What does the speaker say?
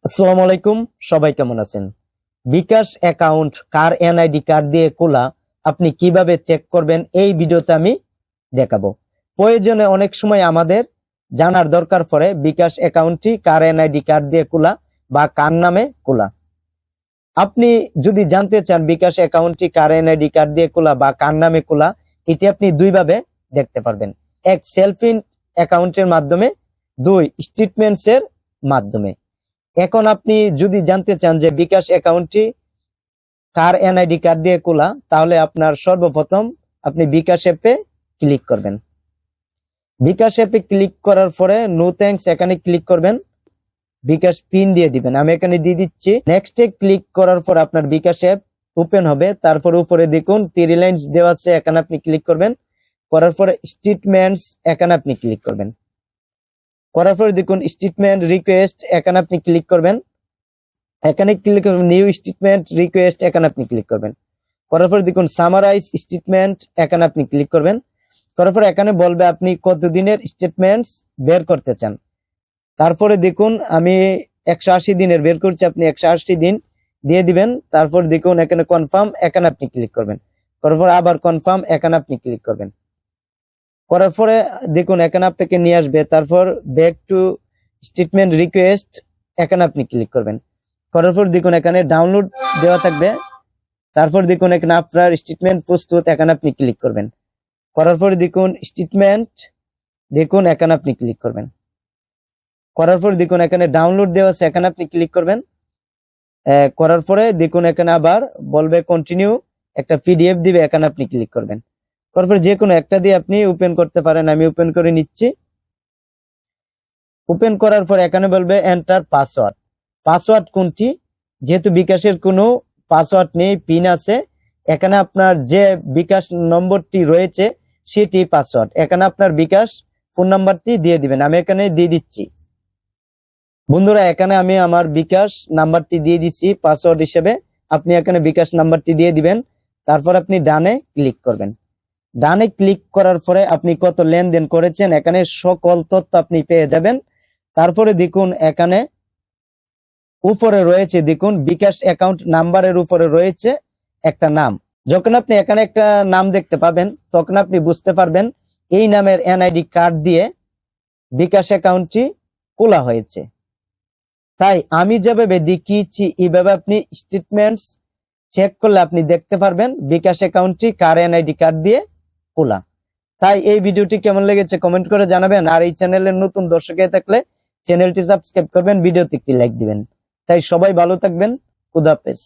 আসসালামু আলাইকুম, সবাই কেমন আছেন? বিকাশ অ্যাকাউন্ট কার এনআইডি কার্ড দিয়ে খোলা আপনি কিভাবে চেক করবেন এই ভিডিওতে আমি দেখাবো। প্রয়োজনে অনেক সময় আমাদের জানার দরকার পড়ে বিকাশ অ্যাকাউন্টটি কার এনআইডি কার্ড দিয়ে খোলা বা কার নামে খোলা। আপনি যদি জানতে চান বিকাশ অ্যাকাউন্টটি কার এনআইডি কার্ড দিয়ে খোলা বা কার নামে খোলা, এটি আপনি দুইভাবে দেখতে পারবেন। এক, সেলফ ইন অ্যাকাউন্টের মাধ্যমে, দুই, স্টেটমেন্টস এর মাধ্যমে। এখন আপনি যদি জানতে চান যে বিকাশ অ্যাকাউন্টটি কার এনআইডি কার্ড দিয়ে খোলা, তাহলে আপনার সর্বপ্রথম আপনি বিকাশ অ্যাপে ক্লিক করবেন। বিকাশ অ্যাপে ক্লিক করার পরে নো থ্যাঙ্কস এখানে ক্লিক করবেন, বিকাশ পিন দিয়ে দিবেন। আমি এখানে দিয়ে দিচ্ছি। নেক্সটে ক্লিক করার পর আপনার বিকাশ অ্যাপ ওপেন হবে। তারপর উপরে দেখুন 3 লাইন্স দেওয়া আছে, এখানে আপনি ক্লিক করবেন। করার পরে স্টেটমেন্টস এখানে আপনি ক্লিক করবেন। করার পরে দেখুন স্টেটমেন্ট রিকোয়েস্ট এখানে আপনি ক্লিক করবেন। এখানে ক্লিক করবেন নিউ স্টেটমেন্ট রিকোয়েস্ট এখানে আপনি ক্লিক করবেন। করার পরে দেখুন সামারাইজ স্টেটমেন্ট এখানে আপনি ক্লিক করবেন। করার পরে এখানে বলবে আপনি কতদিনের স্টেটমেন্টস বের করতে চান। তারপরে দেখুন আমি 180 দিনের বের করছি, আপনি 180 দিন দিয়ে দিবেন। তারপর দেখুন এখানে কনফার্ম এখানে আপনি ক্লিক করবেন। করার পরে আবার কনফার্ম এখানে আপনি ক্লিক করবেন। করার পরে দেখুন এখানে আপনাকে নিয়ে আসবে। তারপর ব্যাক টু স্টেটমেন্ট রিকোয়েস্ট এখানে আপনি ক্লিক করবেন। করার পর দেখুন এখানে ডাউনলোড দেওয়া থাকবে। তারপর দেখুন এখানে আপনার স্টেটমেন্ট প্রস্তুত এখানে আপনি ক্লিক করবেন। করার পর দেখুন স্টেটমেন্ট দেখুন এখানে আপনি ক্লিক করবেন। করার পর দেখুন এখানে ডাউনলোড দেওয়া আছে এখানে আপনি ক্লিক করবেন। করার পরে দেখুন এখানে আবার বলবে কন্টিনিউ, একটা পিডিএফ দিবে এখানে আপনি ক্লিক করবেন। করার পর যে কোনো একটা দিয়ে আপনি ওপেন করতে পারেন। আমি ওপেন করে নিচ্ছি। ওপেন করার পর এখানে বলবে এন্টার পাসওয়ার্ড। পাসওয়ার্ড কোনটি? যেহেতু বিকাশের কোনো পাসওয়ার্ড নেই, পিন আছে, এখানে আপনার যে বিকাশ নম্বরটি রয়েছে সেটি পাসওয়ার্ড। এখানে আপনার বিকাশ ফোন নাম্বারটি দিয়ে দিবেন। আমি এখানে দিয়ে দিচ্ছি। বন্ধুরা এখানে আমি আমার বিকাশ নাম্বারটি দিয়ে দিচ্ছি পাসওয়ার্ড হিসেবে। আপনি এখানে বিকাশ নাম্বারটি দিয়ে দিবেন। তারপর আপনি ডানে ক্লিক করবেন। ডানে ক্লিক করার পরে আপনি কত লেনদেন করেছেন এখানে সকল তথ্য আপনি পেয়ে যাবেন। তারপরে দেখুন এখানে উপরে রয়েছে, দেখুন বিকাশ অ্যাকাউন্ট নাম্বারের উপরে রয়েছে একটা নাম। যখন আপনি এখানে একটা নাম দেখতে পাবেন তখন আপনি বুঝতে পারবেন এই নামের এনআইডি কার্ড দিয়ে বিকাশ অ্যাকাউন্টটি খোলা হয়েছে। তাই আমি যেভাবে দেখিয়েছি এইভাবে আপনি স্টেটমেন্টস চেক করলে আপনি দেখতে পারবেন বিকাশ অ্যাকাউন্টটি কার এনআইডি কার্ড দিয়ে খোলা। তাই এই ভিডিওটি কেমন লেগেছে কমেন্ট করে জানাবেন। আর এই চ্যানেলের নতুন দর্শক হয়ে থাকলে চ্যানেলটি সাবস্ক্রাইব করবেন, ভিডিওতে একটি লাইক দিবেন। তাই সবাই ভালো থাকবেন। খুদা হাফেজ।